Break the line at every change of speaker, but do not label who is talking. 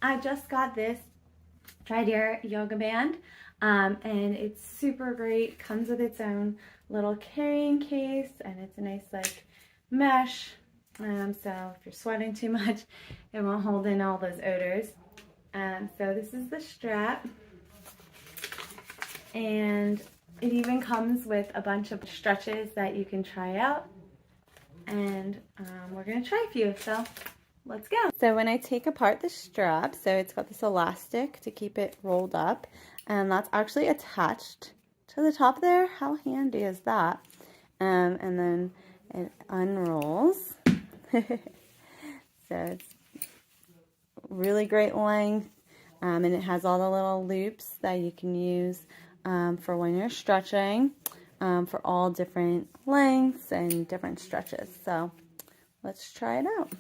I just got this Trideer yoga band, and it's super great. Comes with its own little carrying case, and it's a nice like mesh. So if you're sweating too much, it won't hold in all those odors. So this is the strap, and it even comes with a bunch of stretches that you can try out. And we're gonna try a few, so let's go. So when I take apart the strap, so it's got this elastic to keep it rolled up, and that's actually attached to the top there. How handy is that? And then it unrolls. So it's really great length, and it has all the little loops that you can use for when you're stretching, for all different lengths and different stretches. So let's try it out.